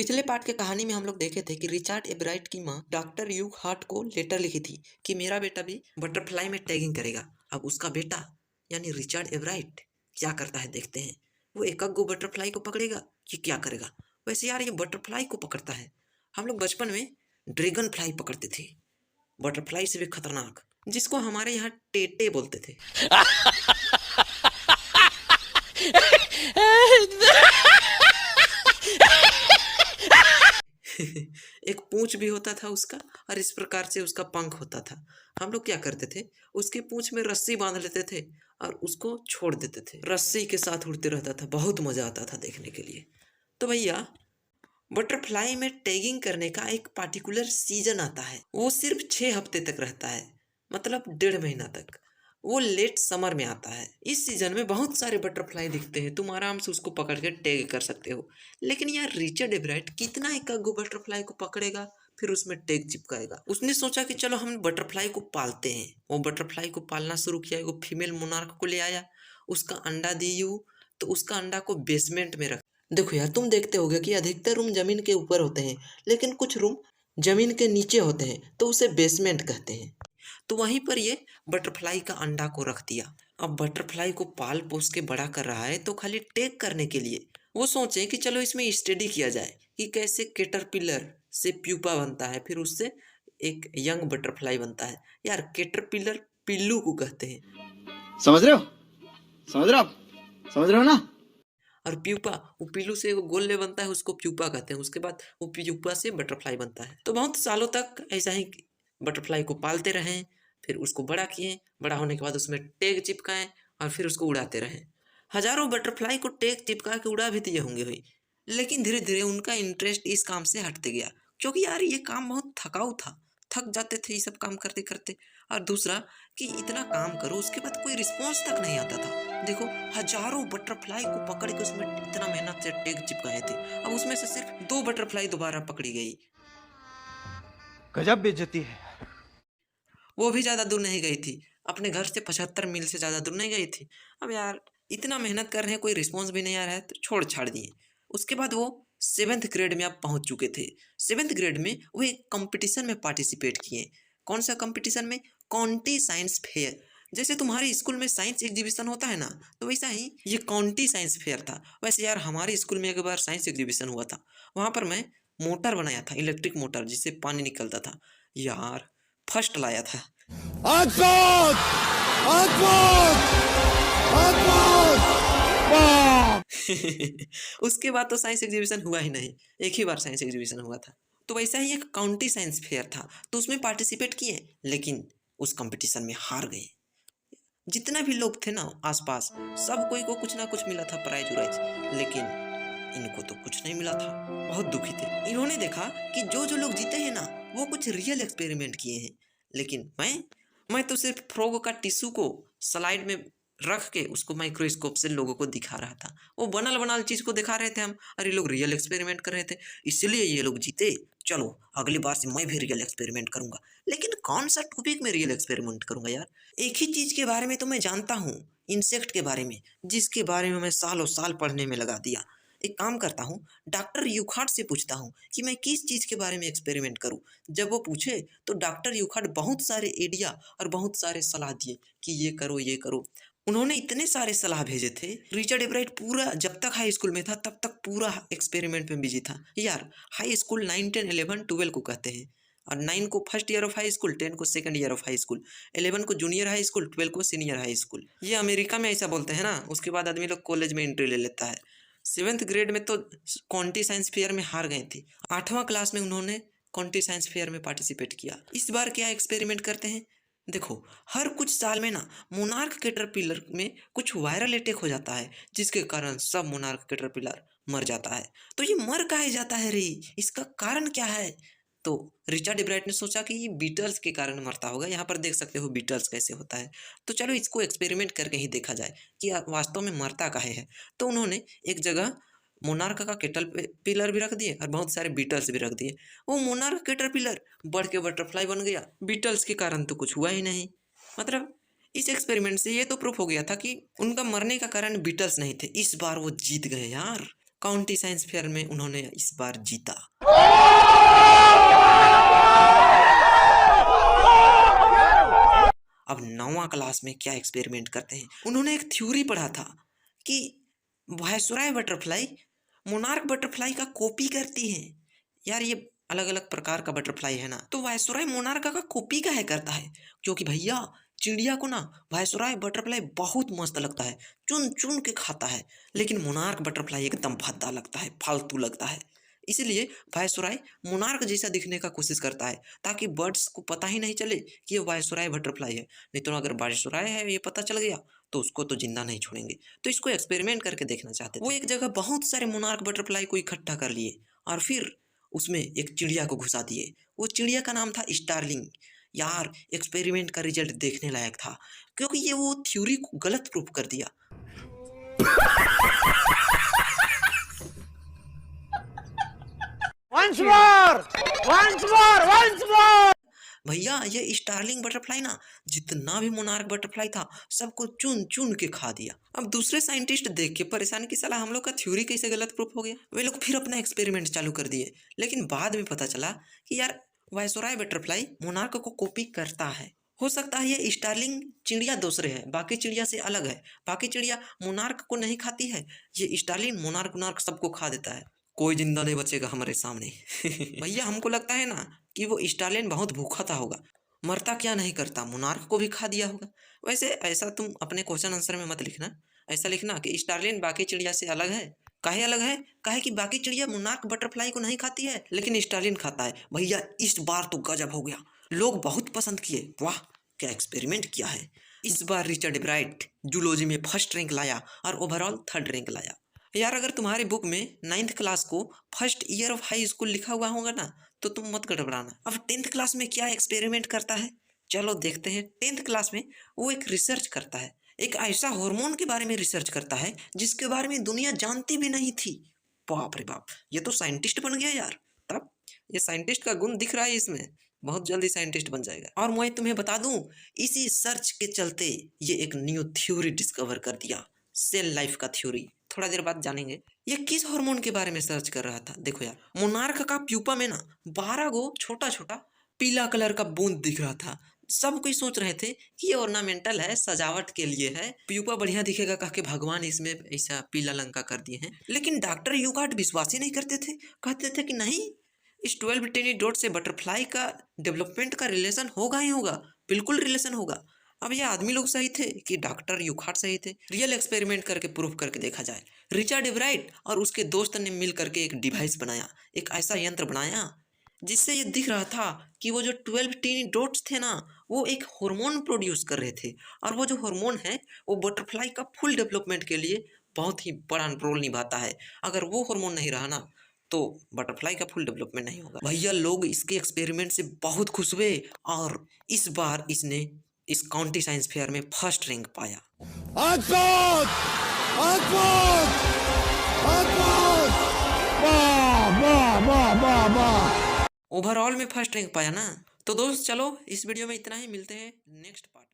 पिछले पार्ट के कहानी में हम लोग देखे थे कि रिचर्ड एब्राइट की माँ डॉक्टर यूग हार्ट को लेटर लिखी थी कि मेरा बेटा भी बटरफ्लाई में टैगिंग करेगा। अब उसका बेटा यानी रिचर्ड एब्राइट क्या करता है देखते हैं। वो एक गो बटरफ्लाई को पकड़ेगा कि क्या करेगा। वैसे यार ये बटरफ्लाई को पकड़ता है। हम लोग बचपन में ड्रैगन फ्लाई पकड़ते थे, बटरफ्लाई से भी खतरनाक, जिसको हमारे यहाँ टेटे बोलते थे। एक पूंछ भी होता था उसका और इस प्रकार से उसका पंख होता था। हम लोग क्या करते थे, उसके पूंछ में रस्सी बांध लेते थे और उसको छोड़ देते थे, रस्सी के साथ उड़ते रहता था। बहुत मजा आता था देखने के लिए। तो भैया बटरफ्लाई में टैगिंग करने का एक पार्टिकुलर सीजन आता है, वो सिर्फ 6 हफ्ते तक रहता है, मतलब 1.5 महीना तक। वो लेट समर में आता है। इस सीजन में बहुत सारे बटरफ्लाई दिखते हैं, तुम आराम से उसको पकड़ के टैग कर सकते हो। लेकिन यार रिचर्ड एब्राइट कितना एक गो बटरफ्लाई को पकड़ेगा फिर उसमें टैग चिपकाएगा। उसने सोचा कि चलो हम बटरफ्लाई को पालते हैं। वो बटरफ्लाई को पालना शुरू किया, वो फीमेल मोनार्क को ले आया, उसका अंडा दी तो उसका अंडा को बेसमेंट में रख। देखो यार, तुम देखते होगे कि अधिकतर रूम जमीन के ऊपर होते हैं, लेकिन कुछ रूम जमीन के नीचे होते हैं, तो उसे बेसमेंट कहते हैं। तो वहीं पर ये बटरफ्लाई का अंडा को रख दिया। अब बटरफ्लाई को पाल पोस के बड़ा कर रहा है, तो खाली टेक करने के लिए वो सोचे कि चलो इसमें स्टडी किया जाए कि कैसे कैटरपिलर से प्यूपा बनता है, फिर उससे एक यंग बटरफ्लाई बनता है। यार कैटरपिलर पिल्लू को कहते हैं। समझ रहे हो? समझ रहे हो आप? समझ रहे हो ना? और प्यूपा, वो पिल्लू से वो गोले बनता है, उसको प्यूपा कहते हैं। उसके बाद वो प्यूपा से बटरफ्लाई बनता है। तो बहुत सालों तक ऐसा ही बटरफ्लाई को पालते रहें, फिर उसको बड़ा किए। बड़ा होने के बाद उसमें टैग चिपकाएं और फिर उसको उड़ाते रहें। हजारों बटरफ्लाई को टैग चिपका के उड़ा भी दिए होंगे भाई। लेकिन धीरे धीरे उनका इंटरेस्ट इस काम से हटते गया, क्योंकि यार ये काम बहुत थकाऊ था। थक जाते थे ये सब काम करते करते। और दूसरा कि इतना काम करो उसके बाद कोई रिस्पॉन्स तक नहीं आता था। देखो, हजारों बटरफ्लाई को पकड़ के उसमें इतना मेहनत से टैग चिपकाए थे, अब उसमें से सिर्फ 2 बटरफ्लाई दोबारा पकड़ी गई। गजब बेइज्जती है। वो भी ज़्यादा दूर नहीं गई थी, अपने घर से 75 मील से ज़्यादा दूर नहीं गई थी। अब यार इतना मेहनत कर रहे हैं, कोई रिस्पॉन्स भी नहीं आ रहा है, तो छोड़ छाड़ दिए। उसके बाद वो 7th ग्रेड में अब पहुंच चुके थे। 7th ग्रेड में वो एक कंपटीशन में पार्टिसिपेट किए। कौन सा कंपटीशन में? County science fair. जैसे तुम्हारे स्कूल में साइंस एग्जीबिशन होता है ना, तो वैसा ही ये काउंटी साइंस फेयर था। वैसे यार हमारे स्कूल में एक बार साइंस एग्जीबिशन हुआ था, वहाँ पर मैं मोटर बनाया था, इलेक्ट्रिक मोटर जिससे पानी निकलता था। यार फर्स्ट लाया था। अद्भुत! अद्भुत! अद्भुत! वाह! उसके बाद तो साइंस एग्जीबिशन हुआ ही नहीं, एक ही बार साइंस एग्जीबिशन हुआ था। तो वैसा ही एक काउंटी साइंस फेयर था, तो उसमें पार्टिसिपेट किए, लेकिन उस कंपटीशन में हार गए। जितना भी लोग थे ना आसपास, सब कोई को कुछ ना कुछ मिला था, प्राइज उराइज, लेकिन इनको तो कुछ नहीं मिला था। बहुत दुखी थे। इन्होंने देखा कि जो लोग जीते हैं ना, वो कुछ रियल एक्सपेरिमेंट किए हैं, लेकिन मैं तो सिर्फ फ्रॉग का टिश्यू को स्लाइड में रख के उसको माइक्रोस्कोप से लोगों को दिखा रहा था। वो बनल बनाल चीज को दिखा रहे थे हम, और ये लोग रियल एक्सपेरिमेंट कर रहे थे, इसलिए ये लोग जीते। चलो अगली बार से मैं भी रियल एक्सपेरिमेंट करूंगा। लेकिन कौन सा टॉपिक में रियल एक्सपेरिमेंट करूंगा यार? एक ही चीज के बारे में तो मैं जानता हूँ, इंसेक्ट के बारे में, जिसके बारे में मैं सालों साल पढ़ने में लगा दिया। एक काम करता हूँ, डॉक्टर यूखाट से पूछता हूँ कि मैं किस चीज़ के बारे में एक्सपेरिमेंट करूँ। जब वो पूछे तो डॉक्टर यूखाट बहुत सारे आइडिया और बहुत सारे सलाह दिए कि ये करो ये करो। उन्होंने इतने सारे सलाह भेजे थे। रिचर्ड एब्राइट पूरा जब तक हाई स्कूल में था तब तक पूरा एक्सपेरिमेंट में बिजी था। यार हाई स्कूल 9, 10, 11, 12 को कहते हैं, और 9 को first year of high school, 10 को second year of high school, 11 को जूनियर हाई स्कूल, 12 को सीनियर हाई स्कूल। ये अमेरिका में ऐसा बोलते हैं ना। उसके बाद आदमी लोग कॉलेज में एंट्री ले लेता है। 7th ग्रेड में तो कॉन्टी साइंस फेयर में हार गए थे। 8वां क्लास में उन्होंने कॉन्टी साइंस फेयर में पार्टिसिपेट किया। इस बार क्या एक्सपेरिमेंट करते हैं? देखो, हर कुछ साल में ना मोनार्क कैटरपिलर में कुछ वायरल अटैक हो जाता है, जिसके कारण सब मोनार्क कैटरपिलर मर जाता है। तो ये मर काहे जाता है रे? इसका कारण क्या है? तो रिचर्ड एब्राइट ने सोचा कि ये बीटल्स के कारण मरता होगा। यहाँ पर देख सकते हो बीटल्स कैसे होता है। तो चलो इसको एक्सपेरिमेंट करके ही देखा जाए कि वास्तव में मरता काहे है। तो उन्होंने एक जगह मोनार्क का कैटरपिलर भी रख दिए और बहुत सारे बीटल्स भी रख दिए। वो मोनार्क कैटरपिलर बढ़ के बटरफ्लाई बन गया। बीटल्स के कारण तो कुछ हुआ ही नहीं। मतलब इस एक्सपेरिमेंट से ये तो प्रूफ हो गया था कि उनका मरने का कारण बीटल्स नहीं थे। इस बार वो जीत गए यार। काउंटी साइंस फेयर में उन्होंने इस बार जीता। अब 9वां क्लास में क्या एक्सपेरिमेंट करते हैं, उन्होंने एक थ्योरी पढ़ा था कि वायसराय बटरफ्लाई मोनार्क बटरफ्लाई का कॉपी करती है। यार ये अलग अलग प्रकार का बटरफ्लाई है ना, तो वायसराय मोनार्क का कॉपी काहे करता है? क्योंकि भैया चिड़िया को ना वायसराय बटरफ्लाई बहुत मस्त लगता है, चुन चुन के खाता है, लेकिन मोनार्क बटरफ्लाई एकदम भद्दा लगता है, फालतू लगता है। इसीलिए वायसराय मोनार्क जैसा दिखने का कोशिश करता है ताकि बर्ड्स को पता ही नहीं चले कि ये वायसराय बटरफ्लाई है। नहीं तो अगर वायसराय है ये पता चल गया तो उसको तो जिंदा नहीं छोड़ेंगे। तो इसको एक्सपेरिमेंट करके देखना चाहते थे। वो एक जगह बहुत सारे मोनार्क बटरफ्लाई को इकट्ठा कर लिए और फिर उसमें एक चिड़िया को घुसा दिए। वो चिड़िया का नाम था स्टारलिंग। यार एक्सपेरिमेंट का रिजल्ट देखने लायक था क्योंकि ये वो थ्योरी को गलत प्रूफ कर दिया। Once more! Once more! Once more! भैया ये स्टारलिंग बटरफ्लाई ना जितना भी मोनार्क बटरफ्लाई था सबको चुन चुन के खा दिया। अब दूसरे साइंटिस्ट देख के परेशान की साला हम लोग का थ्योरी कैसे गलत प्रूफ हो गया। वे लोग फिर अपना एक्सपेरिमेंट चालू कर दिए, लेकिन बाद में पता चला कि यार वायसराय बटरफ्लाई मोनार्क को कॉपी करता है। हो सकता है ये स्टारलिंग चिड़िया दूसरे है, बाकी चिड़िया से अलग है। बाकी चिड़िया मोनार्क को नहीं खाती है, ये स्टारलिंग मोनार्क सबको खा देता है। कोई जिंदा नहीं बचेगा हमारे सामने। भैया हमको लगता है ना कि वो स्टालिन बहुत भूखा था होगा, मरता क्या नहीं करता, मोनार्क को भी खा दिया होगा। वैसे ऐसा तुम अपने क्वेश्चन आंसर में मत लिखना, ऐसा लिखना कि स्टालिन बाकी चिड़िया से अलग है। काहे अलग है? काहे कि बाकी चिड़िया मोनार्क बटरफ्लाई को नहीं खाती है लेकिन स्टालिन खाता है। भैया इस बार तो गजब हो गया, लोग बहुत पसंद किए। वाह क्या एक्सपेरिमेंट किया है। इस बार रिचर्ड ब्राइट जूलॉजी में फर्स्ट रैंक लाया और ओवरऑल 3rd रैंक लाया। यार अगर तुम्हारी बुक में 9th क्लास को first year of high school लिखा हुआ होगा ना तो तुम मत गड़बड़ाना। अब 10th क्लास में क्या एक्सपेरिमेंट करता है, चलो देखते हैं। 10th क्लास में वो एक रिसर्च करता है, एक ऐसा हार्मोन के बारे में रिसर्च करता है जिसके बारे में दुनिया जानती भी नहीं थी। बाप रे बाप, ये तो साइंटिस्ट बन गया यार। तब ये साइंटिस्ट का गुण दिख रहा है इसमें, बहुत जल्दी साइंटिस्ट बन जाएगा। और मैं तुम्हें बता दूं इसी सर्च के चलते ये एक न्यू थ्योरी डिस्कवर कर दिया, सेल लाइफ का थ्योरी। थोड़ा देर बाद जानेंगे ये किस हार्मोन के बारे में सर्च कर रहा था। देखो यार मोनार्क का प्यूपा में ना 12 गो छोटा छोटा पीला कलर का बूंद दिख रहा था। सब कोई सोच रहे थे कि ये ऑर्नामेंटल है, सजावट के लिए है, प्यूपा बढ़िया दिखेगा कह के भगवान इसमें ऐसा पीला लंका कर दिए हैं। लेकिन डॉक्टर यूगार्ट विश्वास ही नहीं करते थे, कहते थे कि नहीं इस 12 टिनी डॉट से बटरफ्लाई का डेवलपमेंट का रिलेशन होगा ही होगा, बिल्कुल रिलेशन होगा। अब ये आदमी लोग सही थे कि डॉक्टर यूखाट सही थे? रियल एक्सपेरिमेंट करके प्रूफ करके देखा जाए। रिचर्ड ब्राइट और उसके दोस्त ने मिल करके एक डिवाइस बनाया, एक ऐसा यंत्र बनाया जिससे ये दिख रहा था कि वो जो 12 टीनी डॉट्स थे ना वो एक हार्मोन प्रोड्यूस कर रहे थे, और वो जो हार्मोन है वो बटरफ्लाई का फुल डेवलपमेंट के लिए बहुत ही बड़ा रोल निभाता है। अगर वो हार्मोन नहीं रहा ना तो बटरफ्लाई का फुल डेवलपमेंट नहीं होगा। भैया लोग इसके एक्सपेरिमेंट से बहुत खुश हुए और इस बार इसने इस काउंटी साइंस फेयर में फर्स्ट रैंक पाया। अद्भुत! अद्भुत! अद्भुत! वाह वाह वाह वाह वाह! ओवरऑल में फर्स्ट रैंक पाया ना। तो दोस्त चलो इस वीडियो में इतना ही, मिलते हैं नेक्स्ट पार्ट में।